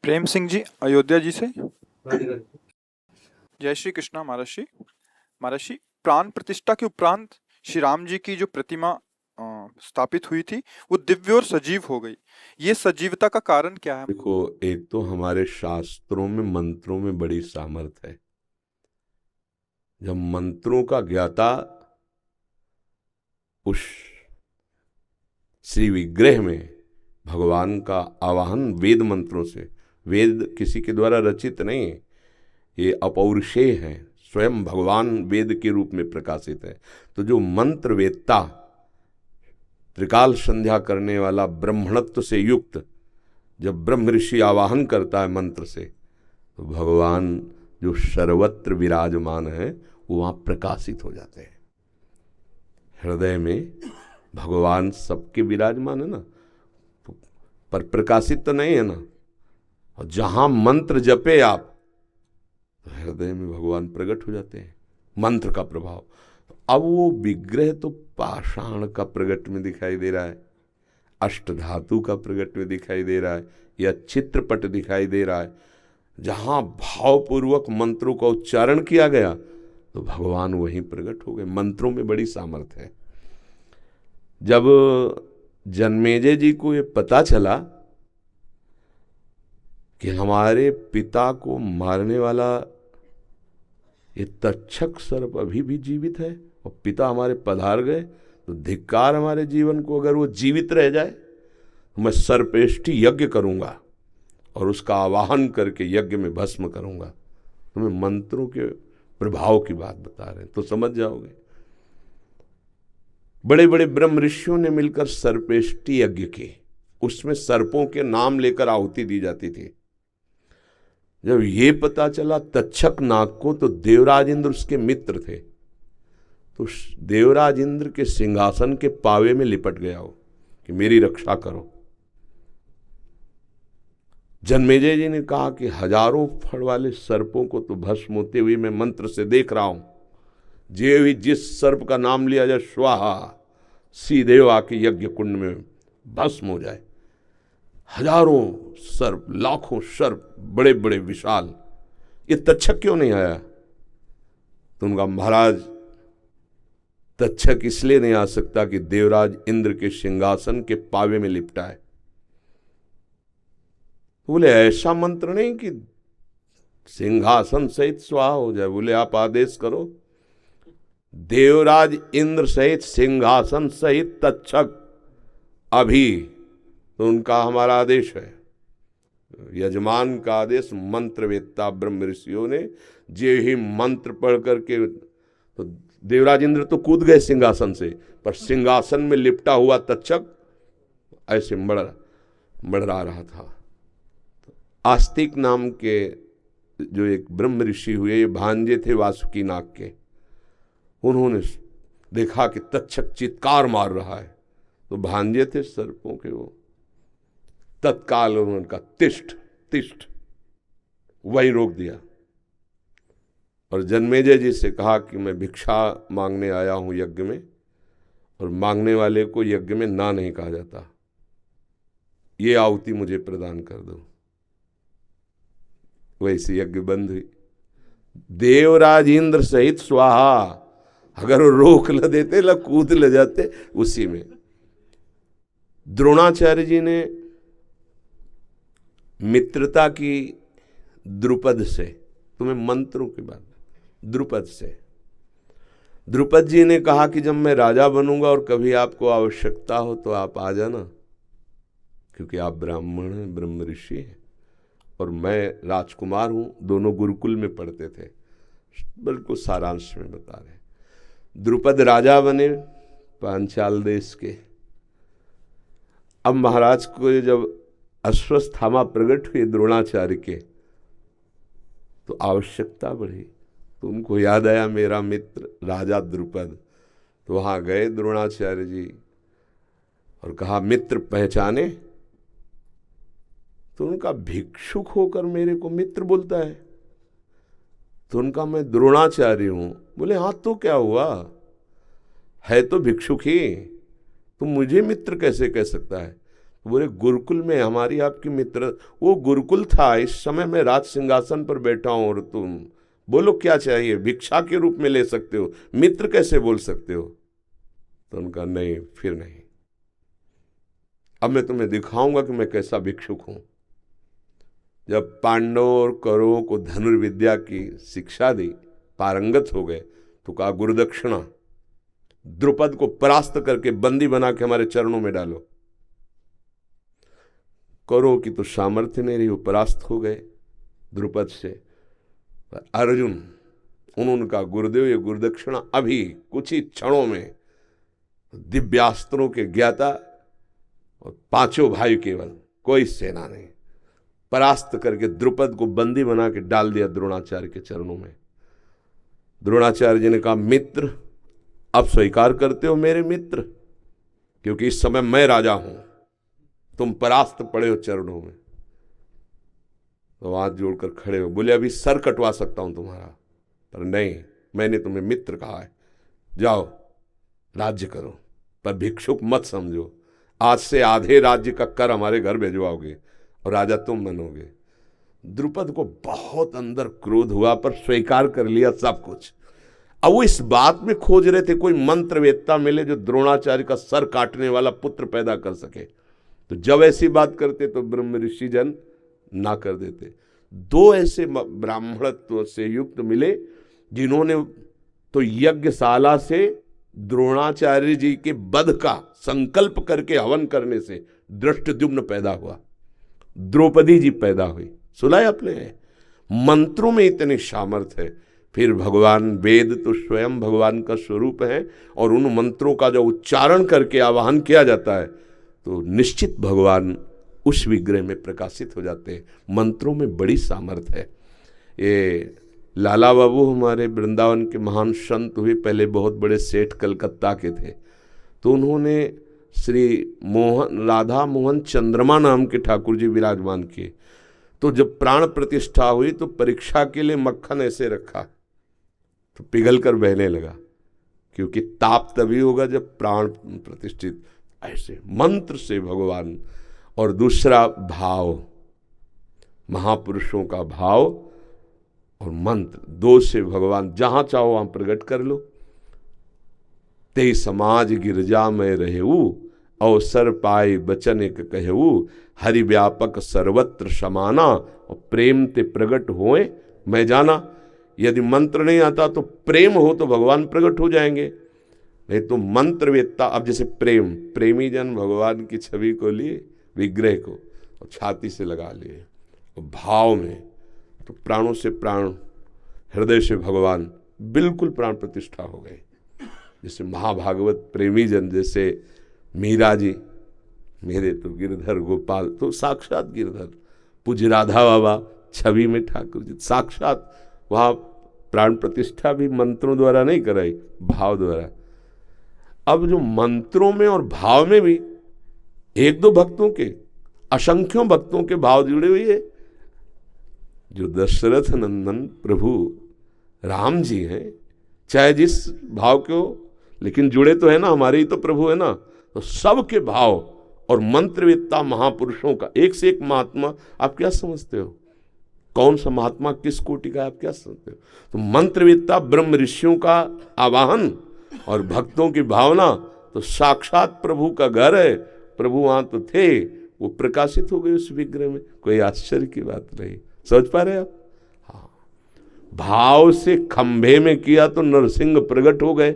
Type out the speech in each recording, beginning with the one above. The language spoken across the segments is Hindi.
प्रेम सिंह जी अयोध्या जी से। जय श्री कृष्णा महर्षि। महर्षि, प्राण प्रतिष्ठा के उपरांत श्री राम जी की जो प्रतिमा स्थापित हुई थी वो दिव्य और सजीव हो गई। ये सजीवता का कारण क्या है? देखो, एक तो हमारे शास्त्रों में मंत्रों में बड़ी सामर्थ्य है। जब मंत्रों का ज्ञाता उस श्री विग्रह में भगवान का आवाहन वेद मंत्रों से, वेद किसी के द्वारा रचित नहीं है, ये अपौरुषेय है, स्वयं भगवान वेद के रूप में प्रकाशित है। तो जो मंत्र वेदता, त्रिकाल संध्या करने वाला, ब्रह्मणत्व से युक्त, जब ब्रह्म ऋषि आवाहन करता है मंत्र से, तो भगवान जो सर्वत्र विराजमान है वो वहाँ प्रकाशित हो जाते हैं। हृदय में भगवान सबके विराजमान है ना, तो पर प्रकाशित तो नहीं है ना। और जहाँ मंत्र जपे आप, तो हृदय में भगवान प्रकट हो जाते हैं, मंत्र का प्रभाव। अब वो विग्रह तो पाषाण का प्रकट में दिखाई दे रहा है, अष्टधातु का प्रकट में दिखाई दे रहा है, या चित्रपट दिखाई दे रहा है। जहाँ भावपूर्वक मंत्रों का उच्चारण किया गया तो भगवान वहीं प्रकट हो गए। मंत्रों में बड़ी सामर्थ्य है। जब जन्मेजय जी को ये पता चला कि हमारे पिता को मारने वाला ये तक्षक सर्प अभी भी जीवित है और पिता हमारे पधार गए, तो धिक्कार हमारे जीवन को, अगर वो जीवित रह जाए तो मैं सर्पेष्टि यज्ञ करूंगा और उसका आवाहन करके यज्ञ में भस्म करूंगा। तुम्हें मंत्रों के प्रभाव की बात बता रहे हैं तो समझ जाओगे। बड़े बड़े ब्रह्म ऋषियों ने मिलकर सर्पेष्टि यज्ञ किए, उसमें सर्पों के नाम लेकर आहुति दी जाती थी। जब ये पता चला तक्षक नाग को, तो देवराज इंद्र उसके मित्र थे, तो देवराज इंद्र के सिंहासन के पावे में लिपट गया हो कि मेरी रक्षा करो। जन्मेजय जी ने कहा कि हजारों फड़ वाले सर्पों को तो भस्म होते हुए मैं मंत्र से देख रहा हूं, जे भी जिस सर्प का नाम लिया जाए स्वाहा, सीधे आके यज्ञ कुंड में भस्म हो जाए। हजारों सर्प, लाखों सर्प, बड़े बड़े विशाल, ये तक्षक क्यों नहीं आया? तो उनका महाराज, तक्षक इसलिए नहीं आ सकता कि देवराज इंद्र के सिंहासन के पावे में लिपटा है। बोले ऐसा मंत्र नहीं कि सिंहासन सहित स्वाहा हो जाए। बोले आप आदेश करो, देवराज इंद्र सहित सिंहासन सहित तक्षक अभी, तो उनका हमारा आदेश है, यजमान का आदेश। मंत्र वेत्ता ब्रह्म ऋषियों ने जे ही मंत्र पढ़ करके, तो देवराज इंद्र तो कूद गए सिंहासन से, पर सिंहासन में लिपटा हुआ तक्षक ऐसे मड़रा रहा था। आस्तिक नाम के जो एक ब्रह्म ऋषि हुए, ये भांजे थे वासुकी नाग के, उन्होंने देखा कि तक्षक चित्कार मार रहा है, तो भांजे थे सर्पों के, वो तत्काल उन्होंने कहा तिष्ठ तिष्ठ, वही रोक दिया। और जन्मेजय जी से कहा कि मैं भिक्षा मांगने आया हूं यज्ञ में, और मांगने वाले को यज्ञ में ना नहीं कहा जाता, ये आहुति मुझे प्रदान कर दो। वैसे यज्ञ बंद हुई। देवराज इंद्र सहित स्वाहा, अगर वो रोक ल देते, ल कूद ले जाते उसी में। द्रोणाचार्य जी ने मित्रता की द्रुपद से, तुम्हें मंत्रों की बात, द्रुपद से, द्रुपद जी ने कहा कि जब मैं राजा बनूंगा और कभी आपको आवश्यकता हो तो आप आ जाना, क्योंकि आप ब्राह्मण हैं, ब्रह्म ऋषि हैं, और मैं राजकुमार हूं। दोनों गुरुकुल में पढ़ते थे। बिल्कुल सारांश में बता रहे। द्रुपद राजा बने पांचाल देश के। अब महाराज को जब अश्वस्थामा प्रकट हुए द्रोणाचार्य के, तो आवश्यकता बढ़ी, तो उनको याद आया मेरा मित्र राजा द्रुपद। तो वहां गए द्रोणाचार्य जी और कहा मित्र पहचाने? तो उनका भिक्षुक होकर मेरे को मित्र बोलता है? तो उनका मैं द्रोणाचार्य हूं। बोले हाँ तो क्या हुआ, है तो भिक्षुक ही, तुम मुझे मित्र कैसे कह सकता है? बोले गुरुकुल में हमारी आपकी मित्र, वो गुरुकुल था, इस समय मैं राज सिंहासन पर बैठा हूं और तुम बोलो क्या चाहिए, भिक्षा के रूप में ले सकते हो, मित्र कैसे बोल सकते हो? तो उनका नहीं, फिर नहीं, अब मैं तुम्हें दिखाऊंगा कि मैं कैसा भिक्षुक हूं। जब पांडवों और कौरवों को धनुर्विद्या की शिक्षा दी, पारंगत हो गए, तो कहा गुरुदक्षिणा, द्रुपद को परास्त करके बंदी बना के हमारे चरणों में डालो। कौरवों की तो सामर्थ्य नहीं रही, वो परास्त हो गए द्रुपद से। पर अर्जुन, उन्होंने कहा गुरुदेव ये गुरुदक्षिणा अभी कुछ ही क्षणों में, दिव्यास्त्रों के ज्ञाता और पांचों भाई केवल, कोई सेना नहीं, परास्त करके द्रुपद को बंदी बना के डाल दिया द्रोणाचार्य के चरणों में। द्रोणाचार्य जी ने कहा मित्र, अब स्वीकार करते हो मेरे मित्र, क्योंकि इस समय मैं राजा हूं, तुम परास्त पड़े हो चरणों में। तो हाथ जोड़कर खड़े हो, बोले अभी सर कटवा सकता हूं तुम्हारा, पर नहीं, मैंने तुम्हें मित्र कहा है, जाओ राज्य करो, पर भिक्षुक मत समझो। आज से आधे राज्य का कर हमारे घर भेजवाओगे और राजा तुम बनोगे। द्रुपद को बहुत अंदर क्रोध हुआ, पर स्वीकार कर लिया सब कुछ। अब वो इस बात में खोज रहे थे कोई मंत्रवेत्ता मिले जो द्रोणाचार्य का सर काटने वाला पुत्र पैदा कर सके। तो जब ऐसी बात करते तो ब्रह्म ऋषि जन ना कर देते। दो ऐसे ब्राह्मणत्व से युक्त मिले जिन्होंने तो यज्ञशाला से द्रोणाचार्य जी के वध का संकल्प करके हवन करने से दृष्टद्युम्न पैदा हुआ, द्रौपदी जी पैदा हुई। सुना है आपने? मंत्रों में इतनी सामर्थ्य है। फिर भगवान, वेद तो स्वयं भगवान का स्वरूप है, और उन मंत्रों का जो उच्चारण करके आवाहन किया जाता है तो निश्चित भगवान उस विग्रह में प्रकाशित हो जाते हैं। मंत्रों में बड़ी सामर्थ्य है। ये लाला बाबू हमारे वृंदावन के महान संत हुए, पहले बहुत बड़े सेठ कलकत्ता के थे। तो उन्होंने श्री राधा मोहन चंद्रमा नाम के ठाकुर जी विराजमान किए। तो जब प्राण प्रतिष्ठा हुई तो परीक्षा के लिए मक्खन ऐसे रखा तो पिघल कर बहने लगा, क्योंकि ताप तभी होगा जब प्राण प्रतिष्ठित। ऐसे मंत्र से भगवान, और दूसरा भाव, महापुरुषों का भाव और मंत्र, दो से भगवान जहां चाहो वहां प्रकट कर लो। ते समाज गिरजा में रहेऊ, अवसर पाए बचन एक कहेऊ, हरि व्यापक सर्वत्र समाना, और प्रेम ते प्रकट होए मैं जाना। यदि मंत्र नहीं आता तो प्रेम हो तो भगवान प्रकट हो जाएंगे, नहीं तो मंत्रवेत्ता। अब जैसे प्रेम, प्रेमी जन भगवान की छवि को लिए, विग्रह को, और छाती से लगा लिए, और भाव में तो प्राणों से प्राण, हृदय से भगवान, बिल्कुल प्राण प्रतिष्ठा हो गए। जैसे महाभागवत प्रेमी जन, जैसे मीरा जी, मेरे तो गिरधर गोपाल, तो साक्षात गिरधर, पूज्य राधा बाबा छवि में ठाकुर जी, साक्षात वहाँ प्राण प्रतिष्ठा भी मंत्रों द्वारा नहीं कराई, भाव द्वारा। अब जो मंत्रों में और भाव में भी एक दो भक्तों के, असंख्यों भक्तों के भाव जुड़े हुए है। जो दशरथ नंदन प्रभु राम जी हैं, चाहे जिस भाव के हो, लेकिन जुड़े तो है ना, हमारे ही तो प्रभु है ना। तो सबके भाव और मंत्रवेत्ता महापुरुषों का, एक से एक महात्मा, आप क्या समझते हो? कौन सा महात्मा किस कोटि का, आप क्या समझते हो? तो मंत्रवेत्ता ब्रह्म ऋषियों का आवाहन और भक्तों की भावना, तो साक्षात प्रभु का घर है। प्रभु वहां तो थे, वो प्रकाशित हो गए उस विग्रह में। कोई आश्चर्य की बात नहीं। समझ पा रहे आप? हाँ, भाव से खंभे में किया तो नरसिंह प्रकट हो गए,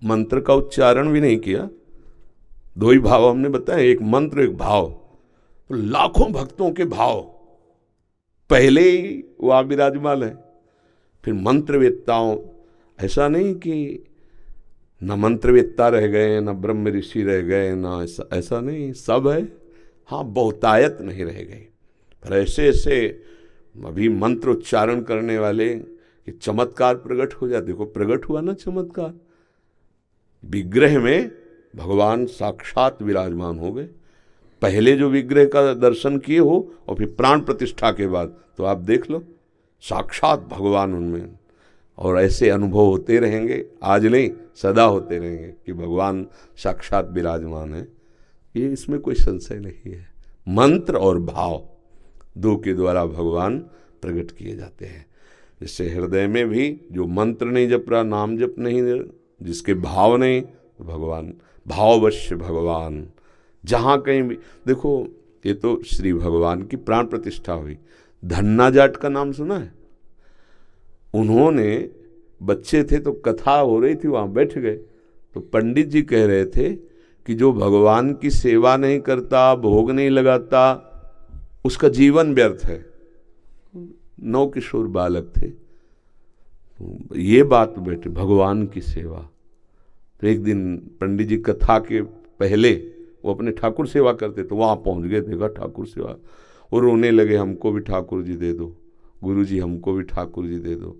मंत्र का उच्चारण भी नहीं किया। दो ही भाव हमने बताए, एक मंत्र एक भाव, तो लाखों भक्तों के भाव पहले ही वहां विराजमान है। फिर मंत्रवेत्ताओं, ऐसा नहीं कि न मंत्रवेत्ता रह गए, न ब्रह्म ऋषि रह गए, न ऐसा नहीं, सब है। हाँ, बहुतायत नहीं रह गई, पर ऐसे ऐसे अभी मंत्र उच्चारण करने वाले कि चमत्कार प्रकट हो जाए। देखो प्रकट हुआ ना चमत्कार, विग्रह में भगवान साक्षात विराजमान हो गए। पहले जो विग्रह का दर्शन किए हो और फिर प्राण प्रतिष्ठा के बाद, तो आप देख लो साक्षात भगवान उनमें। और ऐसे अनुभव होते रहेंगे, आज नहीं सदा होते रहेंगे कि भगवान साक्षात विराजमान है। ये इसमें कोई संशय नहीं है। मंत्र और भाव दो के द्वारा भगवान प्रकट किए जाते हैं। जैसे हृदय में भी जो मंत्र नहीं जप रहा, नाम जप नहीं, जिसके भाव नहीं, तो भगवान भाववश्य भगवान जहाँ कहीं भी देखो। ये तो श्री भगवान की प्राण प्रतिष्ठा हुई। धन्ना जाट का नाम सुना है? उन्होंने बच्चे थे तो कथा हो रही थी, वहाँ बैठ गए तो पंडित जी कह रहे थे कि जो भगवान की सेवा नहीं करता, भोग नहीं लगाता, उसका जीवन व्यर्थ है। 9 किशोर बालक थे, तो ये बात बैठे भगवान की सेवा। तो एक दिन पंडित जी कथा के पहले वो अपने ठाकुर सेवा करते, तो वहाँ पहुँच गए, देखा ठाकुर सेवा, और रोने लगे, हमको भी ठाकुर जी दे दो, गुरु जी हमको भी ठाकुर जी दे दो।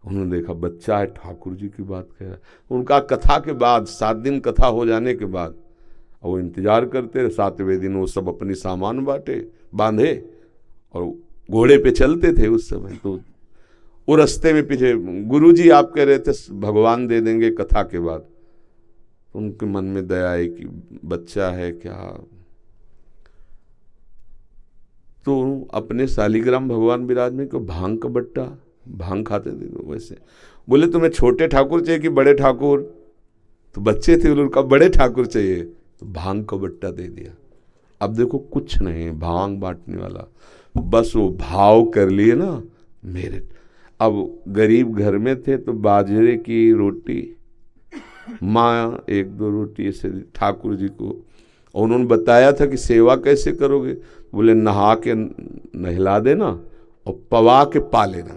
उन्होंने देखा बच्चा है, ठाकुर जी की बात कह रहा है। उनका कथा के बाद 7 दिन कथा हो जाने के बाद वो इंतजार करते रहे। 7वें दिन वो सब अपनी सामान बांधे और घोड़े पे चलते थे उस समय। तो वो रास्ते में पीछे, गुरु जी आप कह रहे थे भगवान दे देंगे कथा के बाद। उनके मन में दया आई कि बच्चा है क्या, तो अपने शालिग्राम भगवान विराजमान को भांग का बट्टा, भांग खाते थे तो वैसे बोले तुम्हें छोटे ठाकुर चाहिए कि बड़े ठाकुर? तो बच्चे थे, उनका बड़े ठाकुर चाहिए, तो भांग का बट्टा दे दिया। अब देखो कुछ नहीं, भांग बांटने वाला, बस वो भाव कर लिए ना मेरे। अब गरीब घर में थे तो बाजरे की रोटी, माँ 1-2 रोटी ऐसे ठाकुर जी को। और उन्होंने बताया था कि सेवा कैसे करोगे, बोले नहा के नहला देना और पवा के पा लेना।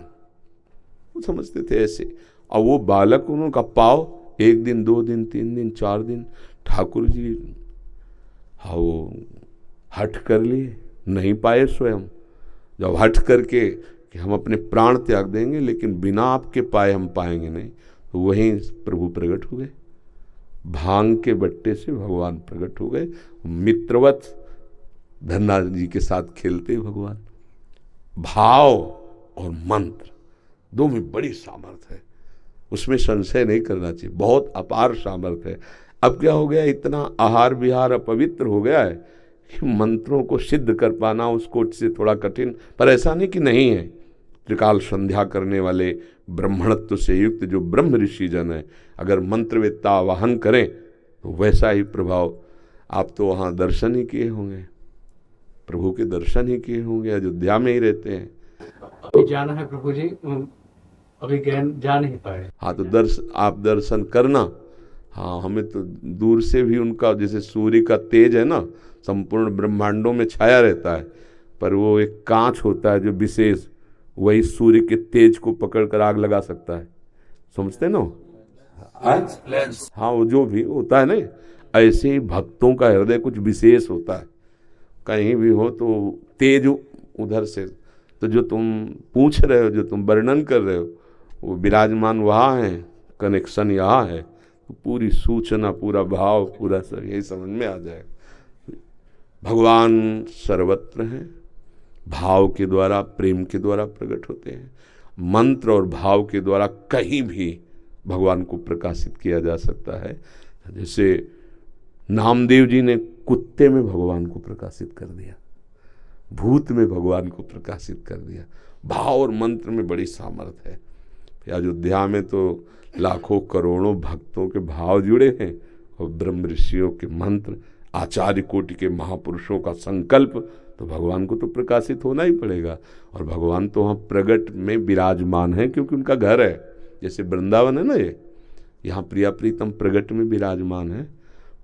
वो समझते थे ऐसे। और वो बालक उनका पाव 1 दिन 2 दिन 3 दिन 4 दिन ठाकुर जी हाँ वो हठ कर लिए, नहीं पाए स्वयं। जब हठ करके कि हम अपने प्राण त्याग देंगे लेकिन बिना आपके पाए हम पाएंगे नहीं, तो वहीं प्रभु प्रकट हो गए। भांग के बट्टे से भगवान प्रकट हो गए, मित्रवत धन्ना जी के साथ खेलते भगवान। भाव और मंत्र दो में बड़ी सामर्थ्य है, उसमें संशय नहीं करना चाहिए, बहुत अपार सामर्थ्य है। अब क्या हो गया, इतना आहार विहार अपवित्र हो गया है कि मंत्रों को सिद्ध कर पाना उसको से थोड़ा कठिन। पर ऐसा नहीं कि नहीं है, त्रिकाल संध्या करने वाले ब्रह्मणत्व से युक्त जो ब्रह्म ऋषि जन है, अगर मंत्रवेत्ता आवाहन करें तो वैसा ही प्रभाव। आप तो वहाँ दर्शन ही किए होंगे, प्रभु के दर्शन ही किए होंगे, अयोध्या में ही रहते हैं। अभी जाना है प्रभु जी, अभी जा नहीं पाए। हाँ तो आप दर्शन करना। हाँ हमें तो दूर से भी उनका, जैसे सूर्य का तेज है ना, संपूर्ण ब्रह्मांडों में छाया रहता है, पर वो एक कांच होता है जो विशेष, वही सूर्य के तेज को पकड़कर आग लगा सकता है, समझते ना? हाँ वो जो भी होता है ना, ऐसे ही भक्तों का हृदय कुछ विशेष होता है, कहीं भी हो तो तेज उधर से। तो जो तुम पूछ रहे हो, जो तुम वर्णन कर रहे हो, वो विराजमान वहाँ है, कनेक्शन यहाँ है, तो पूरी सूचना, पूरा भाव, पूरा सब यही समझ में आ जाएगा। भगवान सर्वत्र हैं, भाव के द्वारा, प्रेम के द्वारा प्रकट होते हैं। मंत्र और भाव के द्वारा कहीं भी भगवान को प्रकाशित किया जा सकता है। जैसे नामदेव जी ने कुत्ते में भगवान को प्रकाशित कर दिया, भूत में भगवान को प्रकाशित कर दिया। भाव और मंत्र में बड़ी सामर्थ्य है। अयोध्या में तो लाखों करोड़ों भक्तों के भाव जुड़े हैं, और ब्रह्म ऋषियों के मंत्र, आचार्य कोटि के महापुरुषों का संकल्प, तो भगवान को तो प्रकाशित होना ही पड़ेगा। और भगवान तो वहाँ प्रगट में विराजमान है, क्योंकि उनका घर है। जैसे वृंदावन है ना, ये यहाँ प्रिया प्रीतम प्रगट में विराजमान है,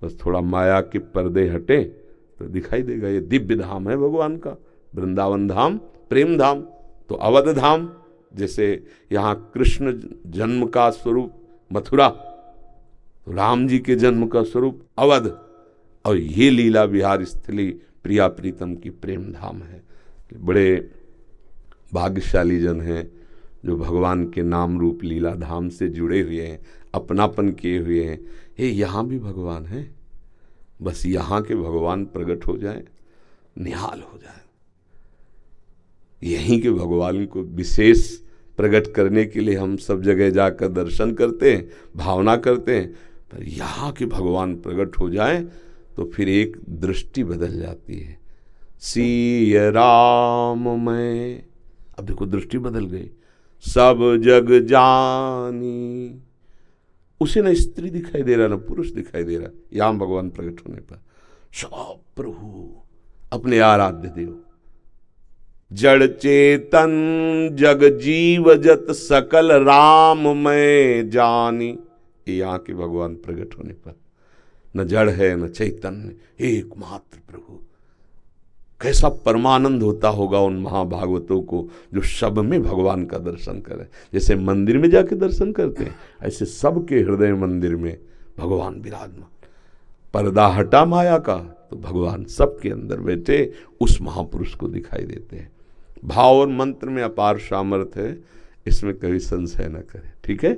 बस थोड़ा माया के पर्दे हटे तो दिखाई देगा। ये दिव्य धाम है भगवान का, वृंदावन धाम, प्रेम धाम। तो अवध धाम, जैसे यहाँ कृष्ण जन्म का स्वरूप मथुरा, तो राम जी के जन्म का स्वरूप अवध, और ये लीला विहार स्थली प्रिया प्रीतम की प्रेम धाम है। बड़े भाग्यशाली जन हैं जो भगवान के नाम रूप लीला धाम से जुड़े हुए हैं, अपनापन किए हुए हैं। ये यहाँ भी भगवान है, बस यहाँ के भगवान प्रकट हो जाए, निहाल हो जाए। यहीं के भगवान को विशेष प्रकट करने के लिए हम सब जगह जाकर दर्शन करते हैं, भावना करते हैं, पर यहाँ के भगवान प्रकट हो जाए तो फिर एक दृष्टि बदल जाती है। सिय राम मैं, अब देखो दृष्टि बदल गई। सब जग जानी, उसे न स्त्री दिखाई दे रहा न पुरुष दिखाई दे रहा। यहाँ भगवान प्रकट होने पर सब प्रभु अपने आराध्य देव, जड़ चेतन जग जीव जत सकल राम मैं जानी। ये यहाँ के भगवान प्रकट होने पर न जड़ है न चैतन्य, एकमात्र प्रभु। कैसा परमानंद होता होगा उन महाभागवतों को जो सब में भगवान का दर्शन करें। जैसे मंदिर में जाके दर्शन करते हैं, ऐसे सबके हृदय मंदिर में भगवान विराजमान। पर्दा हटा माया का तो भगवान सबके अंदर बैठे उस महापुरुष को दिखाई देते हैं। भाव और मंत्र में अपार सामर्थ्य है, इसमें कभी संशय न करें। ठीक है।